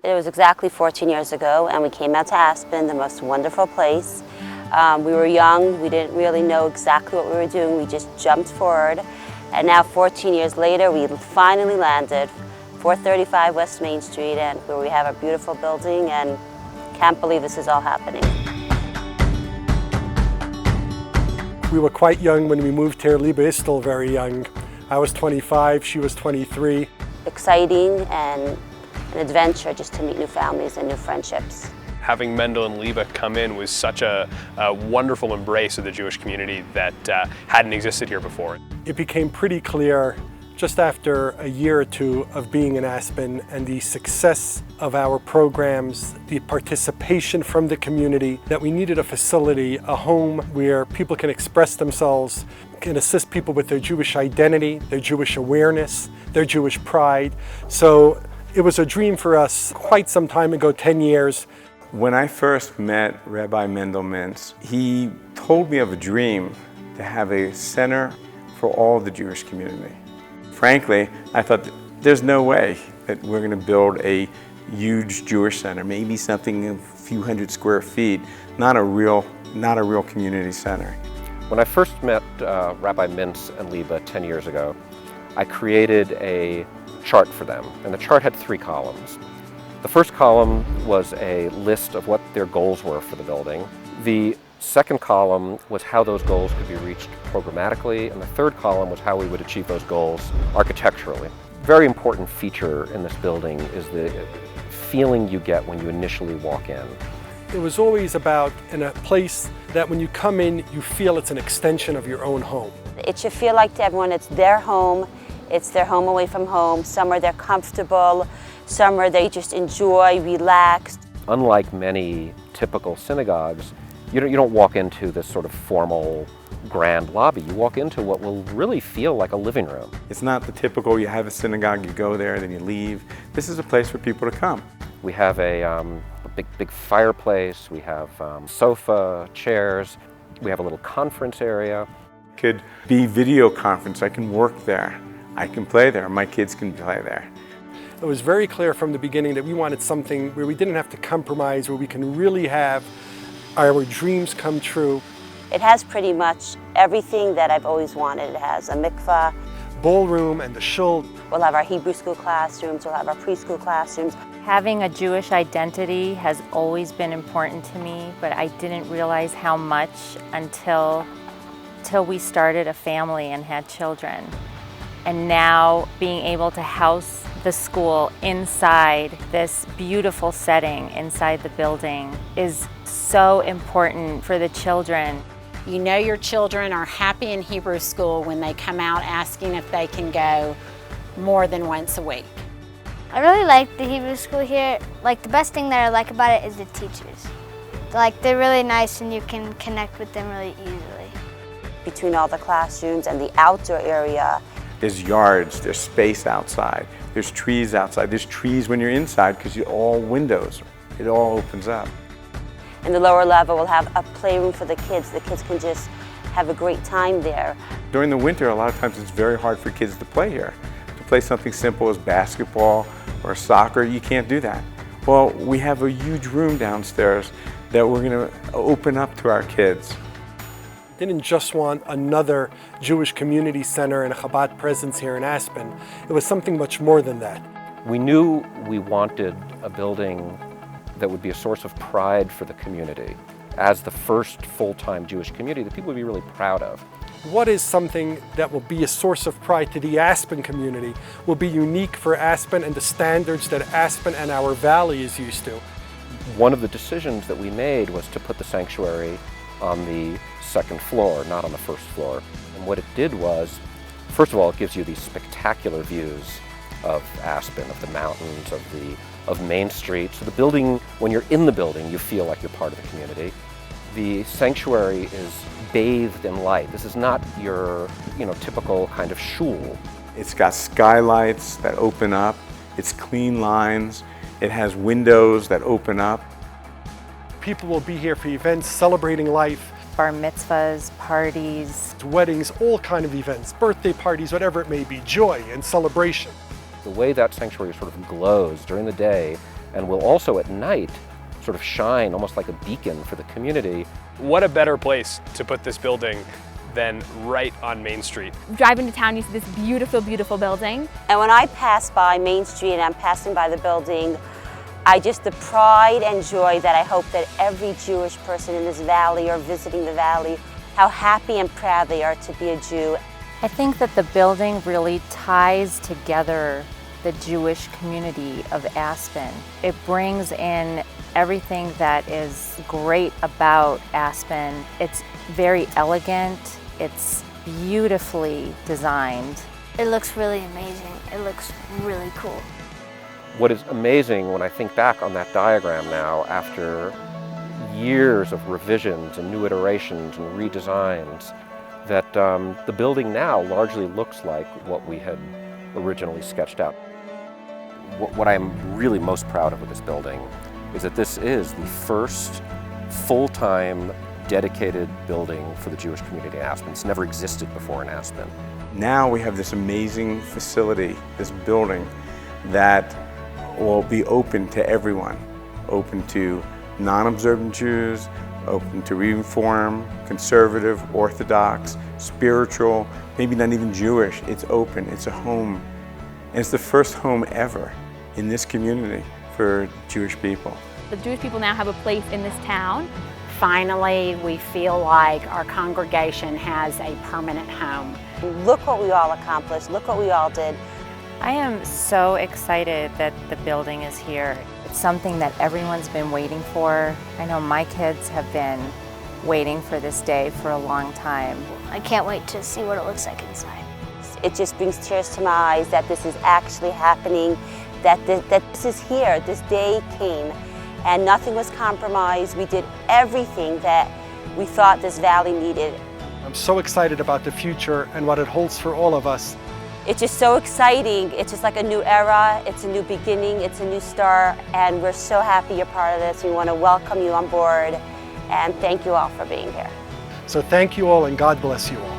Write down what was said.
It was exactly 14 years ago, and we came out to Aspen, the most wonderful place. We were young, we didn't really know exactly what we were doing, we just jumped forward. And now 14 years later, we finally landed 435 West Main Street, and where we have a beautiful building, and can't believe this is all happening. We were quite young when we moved here. Liba is still very young. I was 25, she was 23. Exciting and an adventure just to meet new families and new friendships. Having Mendel and Liba come in was such a wonderful embrace of the Jewish community that hadn't existed here before. It became pretty clear just after a year or two of being in Aspen and the success of our programs, the participation from the community, that we needed a facility, a home where people can express themselves, can assist people with their Jewish identity, their Jewish awareness, their Jewish pride. So it was a dream for us quite some time ago, 10 years. When I first met Rabbi Mendel Mintz, he told me of a dream to have a center for all the Jewish community. Frankly, I thought there's no way that we're going to build a huge Jewish center, maybe something a few hundred square feet, not a real community center. When I first met Rabbi Mintz and Liba 10 years ago, I created a chart for them, and the chart had 3 columns. The first column was a list of what their goals were for the building. The second column was how those goals could be reached programmatically, and the third column was how we would achieve those goals architecturally. Very important feature in this building is the feeling you get when you initially walk in. It was always about in a place that when you come in, you feel it's an extension of your own home. It should feel like to everyone it's their home away from home. Somewhere they're comfortable, somewhere they just enjoy, relax. Unlike many typical synagogues, you don't walk into this sort of formal grand lobby. You walk into what will really feel like a living room. It's not the typical, you have a synagogue, you go there, then you leave. This is a place for people to come. We have a big fireplace, we have sofa, chairs, we have a little conference area. Could be video conference, I can work there, I can play there, my kids can play there. It was very clear from the beginning that we wanted something where we didn't have to compromise, where we can really have our dreams come true. It has pretty much everything that I've always wanted. It has a mikvah, ballroom and the shul. We'll have our Hebrew school classrooms, we'll have our preschool classrooms. Having a Jewish identity has always been important to me, but I didn't realize how much until we started a family and had children. And now being able to house the school inside this beautiful setting inside the building is so important for the children. You know your children are happy in Hebrew school when they come out asking if they can go more than once a week. I really like the Hebrew school here. Like, the best thing that I like about it is the teachers. They're really nice and you can connect with them really easily. Between all the classrooms and the outdoor area, there's yards, there's space outside, there's trees outside, there's trees when you're inside because you're all windows. It all opens up. In the lower level, we'll have a playroom for the kids. The kids can just have a great time there. During the winter, a lot of times it's very hard for kids to play here. To play something simple as basketball or soccer, you can't do that. Well, we have a huge room downstairs that we're going to open up to our kids. Didn't just want another Jewish community center and a Chabad presence here in Aspen. It was something much more than that. We knew we wanted a building that would be a source of pride for the community. As the first full-time Jewish community that people would be really proud of. What is something that will be a source of pride to the Aspen community, will be unique for Aspen and the standards that Aspen and our valley is used to? One of the decisions that we made was to put the sanctuary on the second floor, not on the first floor. And what it did was, first of all, it gives you these spectacular views of Aspen, of the mountains, of Main Street. So the building, when you're in the building, you feel like you're part of the community. The sanctuary is bathed in light. This is not your, typical kind of shul. It's got skylights that open up. It's clean lines. It has windows that open up. People will be here for events celebrating life. Bar mitzvahs, parties, weddings, all kind of events, birthday parties, whatever it may be, joy and celebration. The way that sanctuary sort of glows during the day, and will also at night sort of shine almost like a beacon for the community. What a better place to put this building than right on Main Street. Drive into town, you see this beautiful, beautiful building. And when I pass by Main Street and I'm passing by the building, the pride and joy that I hope that every Jewish person in this valley or visiting the valley, how happy and proud they are to be a Jew. I think that the building really ties together the Jewish community of Aspen. It brings in everything that is great about Aspen. It's very elegant, it's beautifully designed. It looks really amazing. It looks really cool. What is amazing when I think back on that diagram now, after years of revisions and new iterations and redesigns, that the building now largely looks like what we had originally sketched out. What I'm really most proud of with this building is that this is the first full-time dedicated building for the Jewish community in Aspen. It's never existed before in Aspen. Now we have this amazing facility, this building, that will be open to everyone, open to non-observant Jews, open to Reform, conservative, Orthodox, spiritual, maybe not even Jewish. It's open, it's a home. And it's the first home ever in this community for Jewish people. The Jewish people now have a place in this town. Finally, we feel like our congregation has a permanent home. Look what we all accomplished, look what we all did. I am so excited that the building is here. It's something that everyone's been waiting for. I know my kids have been waiting for this day for a long time. I can't wait to see what it looks like inside. It just brings tears to my eyes that this is actually happening, that this is here, this day came, and nothing was compromised. We did everything that we thought this valley needed. I'm so excited about the future and what it holds for all of us. It's just so exciting. It's just like a new era, it's a new beginning, it's a new start, and we're so happy you're part of this. We want to welcome you on board, and thank you all for being here. So thank you all and God bless you all.